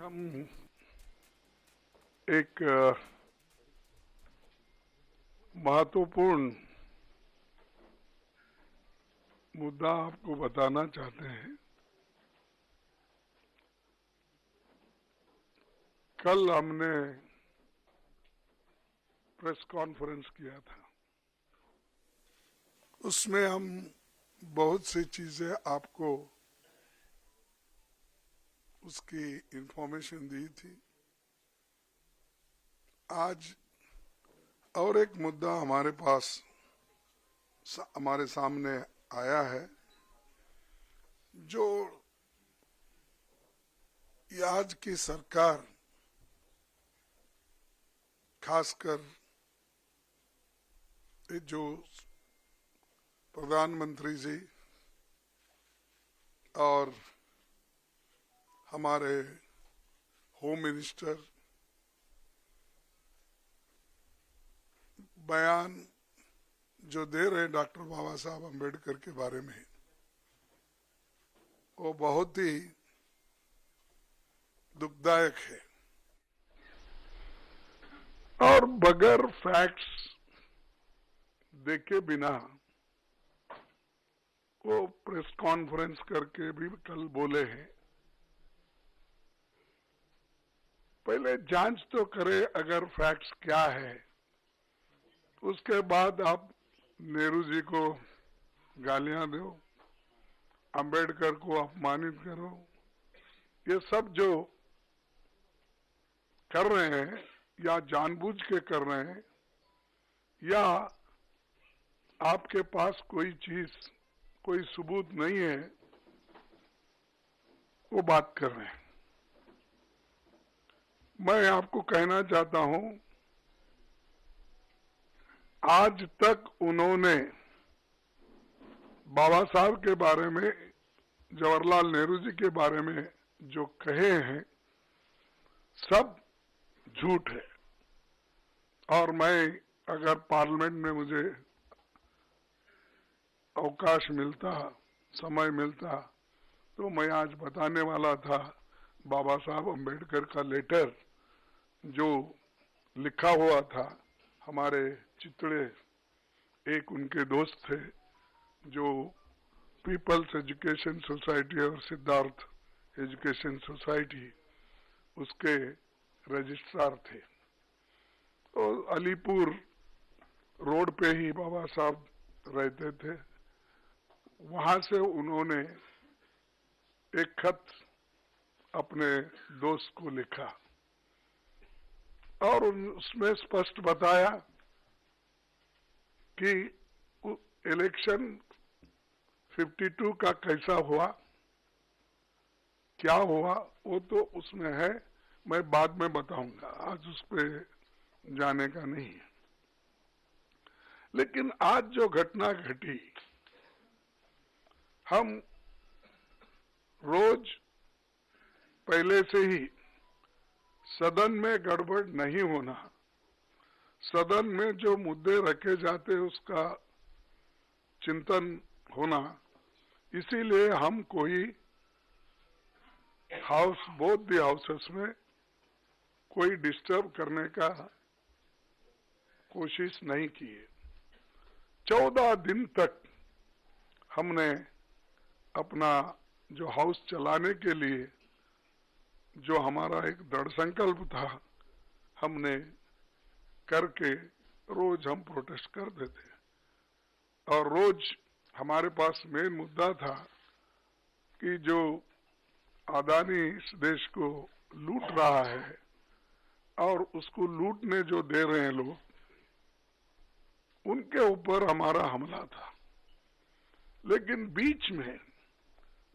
हम एक महत्वपूर्ण मुद्दा आपको बताना चाहते हैं। कल हमने प्रेस कॉन्फ्रेंस किया था, उसमें हम बहुत सी चीजें आपको उसकी इंफॉर्मेशन दी थी। आज और एक मुद्दा हमारे पास हमारे सामने आया है, जो आज की सरकार, खासकर जो प्रधानमंत्री जी और हमारे होम मिनिस्टर बयान जो दे रहे हैं डॉक्टर बाबा साहब अम्बेडकर के बारे में, वो बहुत ही दुखदायक है और बगैर फैक्ट्स देखे बिना वो प्रेस कॉन्फ्रेंस करके भी कल बोले हैं। पहले जांच तो करे अगर फैक्ट्स क्या है, उसके बाद आप नेहरू जी को गालियां दो, अंबेडकर को अपमानित करो। ये सब जो कर रहे हैं या जानबूझ के कर रहे हैं या आपके पास कोई चीज, कोई सबूत नहीं है, वो बात कर रहे हैं। मैं आपको कहना चाहता हूं, आज तक उन्होंने बाबा साहब के बारे में, जवाहरलाल नेहरू जी के बारे में जो कहे हैं सब झूठ है। और मैं अगर पार्लियामेंट में मुझे अवकाश मिलता, समय मिलता, तो मैं आज बताने वाला था बाबा साहब अम्बेडकर का लेटर जो लिखा हुआ था। हमारे चितड़े एक उनके दोस्त थे जो पीपल्स एजुकेशन सोसाइटी और सिद्धार्थ एजुकेशन सोसाइटी उसके रजिस्ट्रार थे। तो अलीपुर रोड पे ही बाबा साहब रहते थे। वहां से उन्होंने एक खत अपने दोस्त को लिखा और उसमें स्पष्ट बताया कि इलेक्शन 52 का कैसा हुआ, क्या हुआ, वो तो उसमें है, मैं बाद में बताऊंगा, आज उस पर जाने का नहीं है। लेकिन आज जो घटना घटी, हम रोज पहले से ही सदन में गड़बड़ नहीं होना, सदन में जो मुद्दे रखे जाते उसका चिंतन होना, इसीलिए हम कोई हाउस, बोथ दी हाउसेस में कोई डिस्टर्ब करने का कोशिश नहीं की है। 14 दिन तक हमने अपना जो हाउस चलाने के लिए जो हमारा एक दृढ़ संकल्प था, हमने करके रोज हम प्रोटेस्ट करते थे। और रोज हमारे पास मेन मुद्दा था कि जो अदानी इस देश को लूट रहा है और उसको लूटने जो दे रहे हैं लोग, उनके ऊपर हमारा हमला था। लेकिन बीच में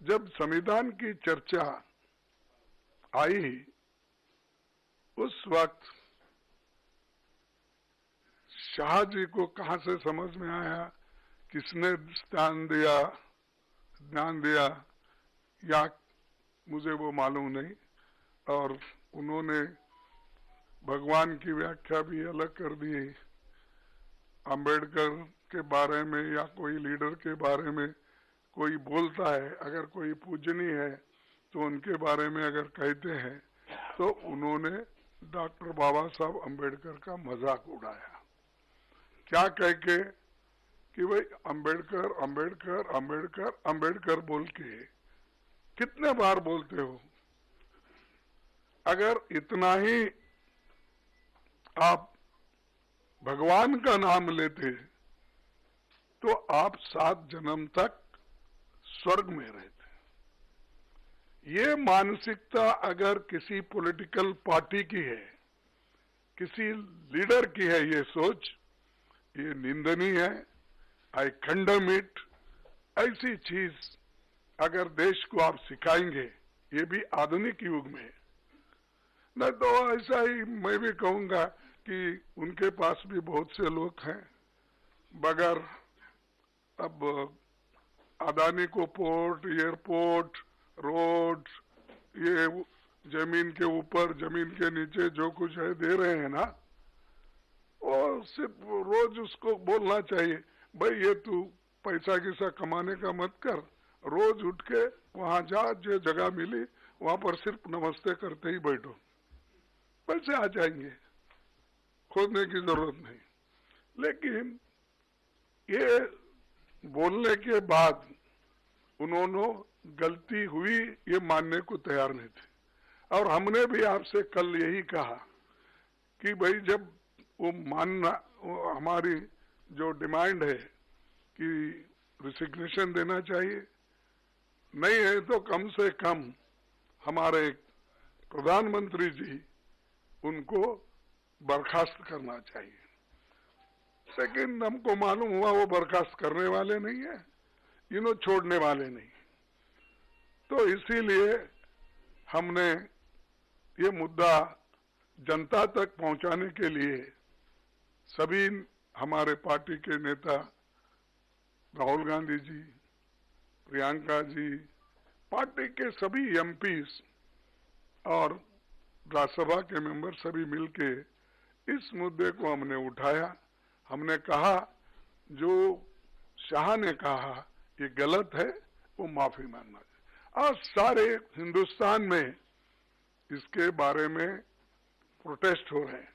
जब संविधान की चर्चा आई, उस वक्त शाह जी को कहां से समझ में आया, किसने ध्यान दिया या मुझे वो मालूम नहीं, और उन्होंने भगवान की व्याख्या भी अलग कर दी। अंबेडकर के बारे में या कोई लीडर के बारे में कोई बोलता है, अगर कोई पूजनीय है तो उनके बारे में अगर कहते हैं तो उन्होंने डॉक्टर बाबा साहब अम्बेडकर का मजाक उड़ाया, क्या कह के कि भाई अम्बेडकर अम्बेडकर अम्बेडकर अम्बेडकर बोल के कितने बार बोलते हो? अगर इतना ही आप भगवान का नाम लेते तो आप 7 जन्म तक स्वर्ग में रहते। ये मानसिकता अगर किसी पॉलिटिकल पार्टी की है, किसी लीडर की है, ये सोच, ये निंदनीय है। आई कंडम इट। ऐसी चीज अगर देश को आप सिखाएंगे, ये भी आधुनिक युग में, न तो ऐसा ही मैं भी कहूंगा कि उनके पास भी बहुत से लोग हैं, मगर अब अदानी को पोर्ट, एयरपोर्ट, रोड, ये जमीन के ऊपर जमीन के नीचे जो कुछ है दे रहे हैं ना, और सिर्फ रोज उसको बोलना चाहिए, भाई ये तू पैसा किसा कमाने का मत कर, रोज उठ के वहां जा, जो जगह मिली वहां पर सिर्फ नमस्ते करते ही बैठो, पैसे आ जाएंगे, खोजने की जरूरत नहीं। लेकिन ये बोलने के बाद उन्होंने गलती हुई ये मानने को तैयार नहीं थे। और हमने भी आपसे कल यही कहा कि भाई जब वो मानना, वो हमारी जो डिमांड है कि रिसिग्नेशन देना चाहिए, नहीं है तो कम से कम हमारे प्रधानमंत्री जी उनको बर्खास्त करना चाहिए। लेकिन हमको मालूम हुआ वो बर्खास्त करने वाले नहीं है, इन्हों छोड़ने वाले नहीं। तो इसीलिए हमने ये मुद्दा जनता तक पहुंचाने के लिए सभी हमारे पार्टी के नेता राहुल गांधी जी, प्रियंका जी, पार्टी के सभी एमपीस और राज्यसभा के मेंबर सभी मिलके इस मुद्दे को हमने उठाया। हमने कहा जो शाह ने कहा ये गलत है, वो माफी मांगना चाहिए। आज सारे हिंदुस्तान में इसके बारे में प्रोटेस्ट हो रहे हैं,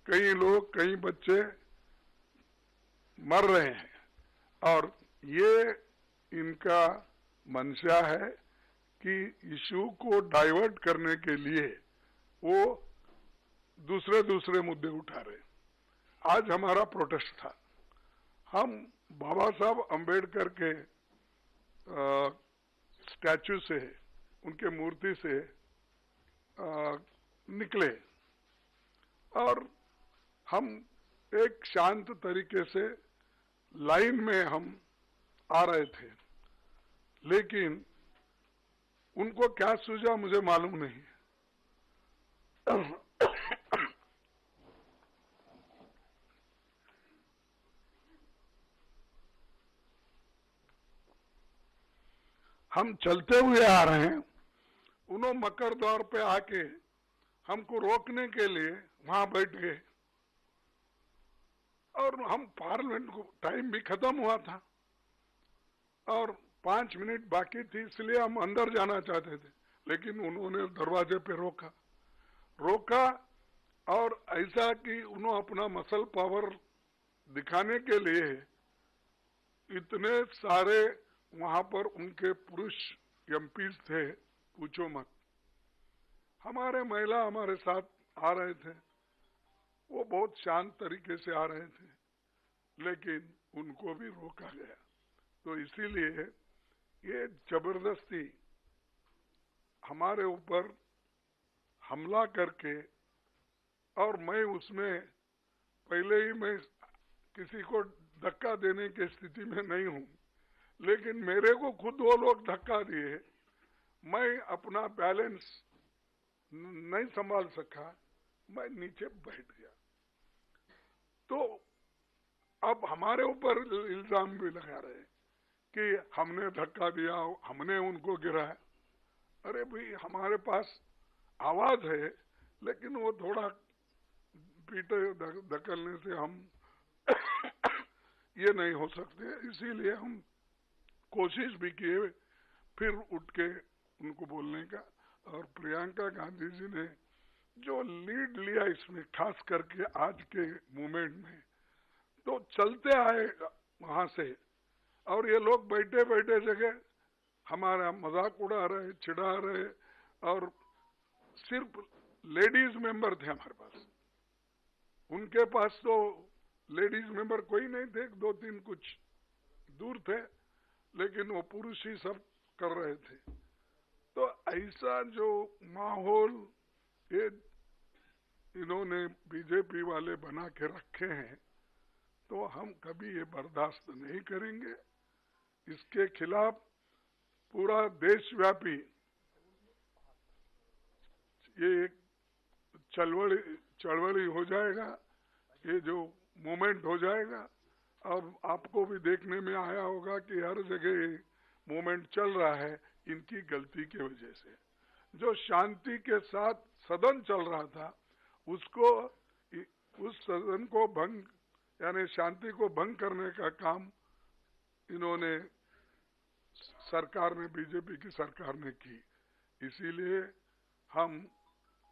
कई लोग, कई बच्चे मर रहे हैं, और ये इनका मंशा है कि इशू को डाइवर्ट करने के लिए वो दूसरे दूसरे मुद्दे उठा रहे। आज हमारा प्रोटेस्ट था, हम बाबा साहब अम्बेडकर के स्टैचू से, उनके मूर्ति से निकले और हम एक शांत तरीके से लाइन में हम आ रहे थे, लेकिन उनको क्या सूझा मुझे मालूम नहीं। हम चलते हुए आ रहे हैं, उन्होंने मकर द्वार पे आके हमको रोकने के लिए वहां बैठ गए, और हम पार्लियामेंट को टाइम भी खत्म हुआ था और 5 मिनट बाकी थी, इसलिए हम अंदर जाना चाहते थे, लेकिन उन्होंने दरवाजे पे रोका और ऐसा कि उन्होंने अपना मसल पावर दिखाने के लिए इतने सारे वहां पर उनके पुरुष एमपीज थे, पूछो मत। हमारे महिला हमारे साथ आ रहे थे, वो बहुत शांत तरीके से आ रहे थे, लेकिन उनको भी रोका गया। तो इसीलिए ये जबरदस्ती हमारे ऊपर हमला करके, और मैं उसमें पहले ही मैं किसी को धक्का देने की स्थिति में नहीं हूं, लेकिन मेरे को खुद वो लोग धक्का दिए, मैं अपना बैलेंस नहीं संभाल सका, मैं नीचे बैठ गया। तो अब हमारे ऊपर इल्जाम भी लगा रहे कि हमने धक्का दिया, हमने उनको गिराया। अरे भाई, हमारे पास आवाज है, लेकिन वो थोड़ा पीटे धकेलने से हम ये नहीं हो सकते। इसीलिए हम कोशिश भी किए फिर उठ के उनको बोलने का, और प्रियंका गांधी जी ने जो लीड लिया इसमें, खास करके आज के मूवमेंट में, तो चलते आए वहां से, और ये लोग बैठे बैठे जगह हमारा मजाक उड़ा रहे, चिढ़ा रहे, और सिर्फ लेडीज मेंबर थे हमारे पास। उनके पास तो लेडीज मेंबर कोई नहीं थे, 2-3 कुछ दूर थे, लेकिन वो पुरुष ही सब कर रहे थे। तो ऐसा जो माहौल ये इन्होंने बीजेपी वाले बना के रखे हैं, तो हम कभी ये बर्दाश्त नहीं करेंगे। इसके खिलाफ पूरा देशव्यापी ये एक चळवळी हो जाएगा, ये जो मूवमेंट हो जाएगा। और आपको भी देखने में आया होगा कि हर जगह मूवमेंट चल रहा है इनकी गलती की वजह से। जो शांति के साथ सदन चल रहा था, उसको, उस सदन को भंग, यानी शांति को भंग करने का काम इन्होंने, सरकार ने, बीजेपी की सरकार ने की। इसीलिए हम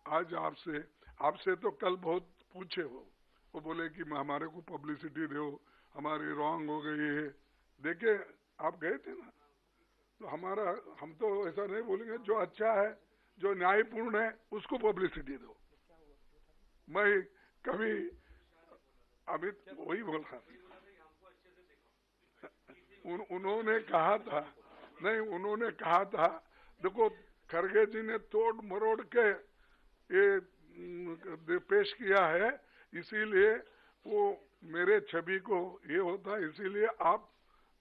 आज आपसे तो कल बहुत पूछे, वो बोले कि हमारे को पब्लिसिटी दो, हमारी रॉन्ग हो गई है। देखिए, आप गए थे ना, तो हम तो ऐसा नहीं बोलेंगे, जो अच्छा है, जो न्यायपूर्ण है, उसको पब्लिसिटी दो। मैं कभी अमित वही बोल रहा था, उन्होंने कहा था, नहीं, उन्होंने कहा था, देखो खरगे जी ने तोड़ मरोड़ के ये पेश किया है, इसीलिए वो मेरे छवि को ये होता है, इसीलिए आप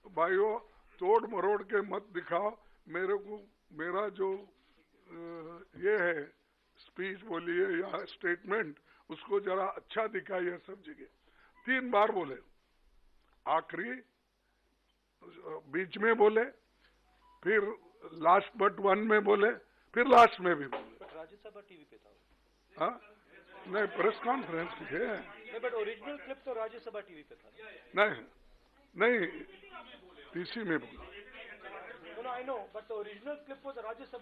भाइयों तोड़ मरोड़ के मत दिखाओ मेरे को। मेरा जो ये है स्पीच बोलिए या स्टेटमेंट, उसको जरा अच्छा दिखाइए सब जगह। 3 बार बोले, आखिरी, बीच में बोले, फिर लास्ट बट वन में बोले, फिर लास्ट में भी बोले। राज्यसभा टीवी पे था। हाँ, नहीं, प्रेस कॉन्फ्रेंस है नहीं, बट ओरिजिनल क्लिप तो राज्यसभा टीवी पे था। नहीं, टीसी में बोला। No, I know, but the original clip was a Rajya clip.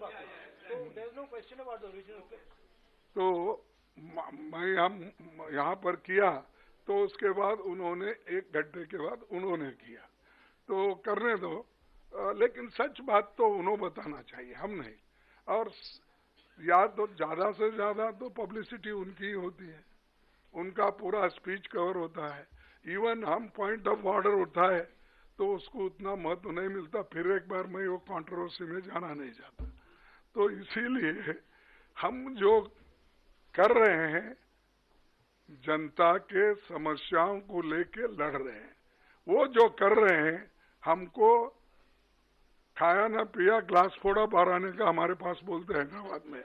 So there is no question about the original clip. तो मैं हम यहाँ पर किया, तो उसके बाद उन्होंने 1 घंटे के बाद उन्होंने किया, तो करने दो। लेकिन सच बात तो उन्होंने बताना चाहिए, हम नहीं। और या तो ज्यादा से ज्यादा तो पब्लिसिटी उनकी होती है, उनका पूरा स्पीच कवर होता है। इवन हम पॉइंट ऑफ ऑर्डर उठाए तो उसको उतना महत्व नहीं मिलता, फिर एक बार मैं वो कंट्रोवर्सी में जाना नहीं चाहता। तो इसीलिए हम जो कर रहे हैं, जनता के समस्याओं को लेके लड़ रहे हैं। वो जो कर रहे हैं, हमको खाया ना पिया ग्लास फोड़ा बाराने का हमारे पास बोलते हैं हैदराबाद में,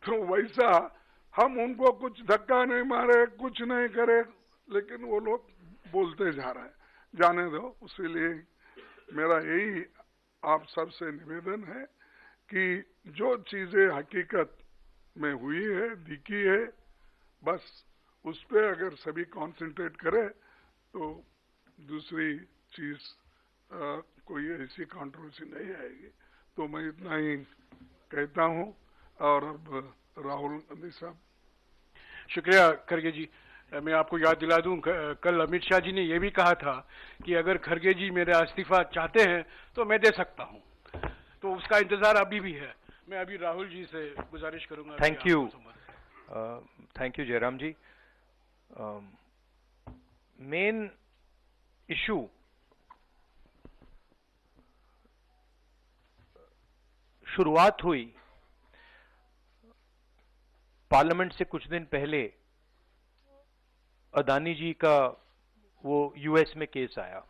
तो वैसा हम उनको कुछ धक्का नहीं मारे, कुछ नहीं करे, लेकिन वो लोग बोलते जा रहे हैं, जाने दो। इसीलिए मेरा यही आप सबसे निवेदन है कि जो चीजें हकीकत में हुई है, दिखी है, बस उस पर अगर सभी कंसंट्रेट करें तो दूसरी चीज कोई ऐसी कंट्रोवर्सी नहीं आएगी। तो मैं इतना ही कहता हूं। और अब राहुल गांधी साहब। शुक्रिया खरगे जी। मैं आपको याद दिला दूं, कल अमित शाह जी ने यह भी कहा था कि अगर खरगे जी मेरा इस्तीफा चाहते हैं तो मैं दे सकता हूं, तो उसका इंतजार अभी भी है। मैं अभी राहुल जी से गुजारिश करूंगा। Thank you Jairam ji. Main issue शुरुआत हुई पार्लियामेंट से कुछ दिन पहले, अदानी जी का वो यूएस में केस आया,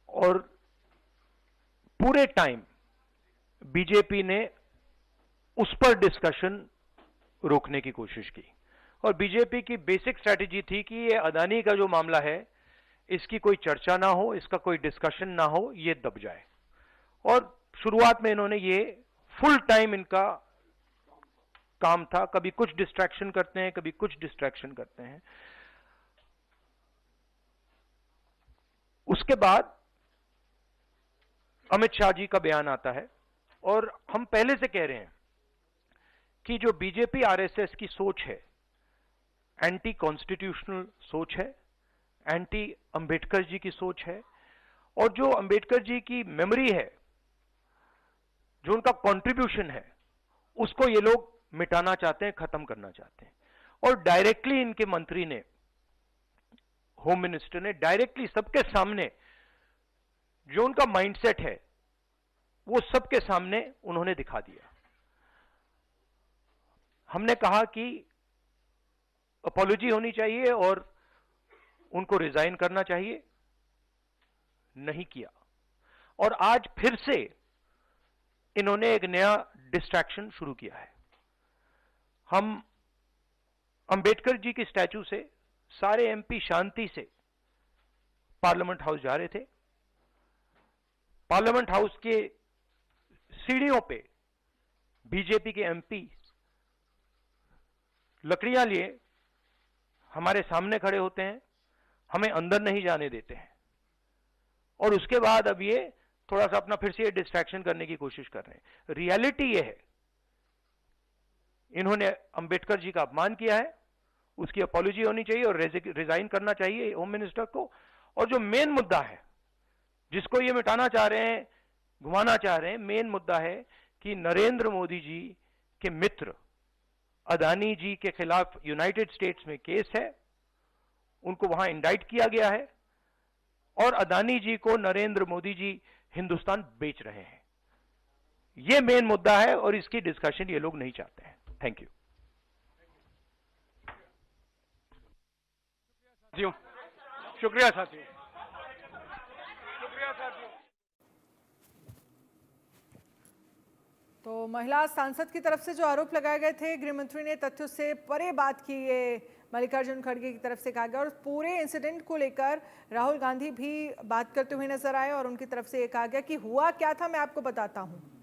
और पूरे टाइम बीजेपी ने उस पर डिस्कशन रोकने की कोशिश की। और बीजेपी की बेसिक स्ट्रैटेजी थी कि ये अदानी का जो मामला है, इसकी कोई चर्चा ना हो, इसका कोई डिस्कशन ना हो, ये दब जाए। और शुरुआत में इन्होंने ये फुल टाइम इनका काम था, कभी कुछ डिस्ट्रैक्शन करते हैं, कभी कुछ डिस्ट्रैक्शन करते हैं। उसके बाद अमित शाह जी का बयान आता है, और हम पहले से कह रहे हैं कि जो बीजेपी आरएसएस की सोच है, एंटी कॉन्स्टिट्यूशनल सोच है, एंटी अंबेडकर जी की सोच है, और जो अंबेडकर जी की मेमोरी है, जो उनका कंट्रीब्यूशन है, उसको ये लोग मिटाना चाहते हैं, खत्म करना चाहते हैं। और डायरेक्टली इनके मंत्री ने, होम मिनिस्टर ने डायरेक्टली सबके सामने जो उनका माइंडसेट है वो सबके सामने उन्होंने दिखा दिया। हमने कहा कि अपॉलॉजी होनी चाहिए और उनको रिजाइन करना चाहिए, नहीं किया। और आज फिर से इन्होंने एक नया डिस्ट्रैक्शन शुरू किया है। हम अंबेडकर जी की स्टैचू से सारे एमपी शांति से पार्लियामेंट हाउस जा रहे थे। पार्लियामेंट हाउस के सीढ़ियों पे बीजेपी के एमपी लकड़ियां लिए हमारे सामने खड़े होते हैं, हमें अंदर नहीं जाने देते हैं, और उसके बाद अब ये थोड़ा सा अपना फिर से डिस्ट्रैक्शन करने की कोशिश कर रहे हैं। रियलिटी ये है, इन्होंने अंबेडकर जी का अपमान किया है, उसकी अपॉलॉजी होनी चाहिए और रिजाइन करना चाहिए होम मिनिस्टर को। और जो मेन मुद्दा है जिसको ये मिटाना चाह रहे हैं, घुमाना चाह रहे हैं, मेन मुद्दा है कि नरेंद्र मोदी जी के मित्र अदानी जी के खिलाफ यूनाइटेड स्टेट्स में केस है, उनको वहां इंडाइट किया गया है, और अदानी जी को नरेंद्र मोदी जी हिंदुस्तान बेच रहे हैं। यह मेन मुद्दा है और इसकी डिस्कशन ये लोग नहीं चाहते हैं। Thank you. शुक्रिया साथियों, शुक्रिया साथियों। तो महिला सांसद की तरफ से जो आरोप लगाए गए थे, गृह मंत्री ने तथ्यों से परे बात की, ये मल्लिकार्जुन खड़गे की तरफ से कहा गया। और पूरे इंसिडेंट को लेकर राहुल गांधी भी बात करते हुए नजर आए और उनकी तरफ से ये कहा गया कि हुआ क्या था मैं आपको बताता हूं।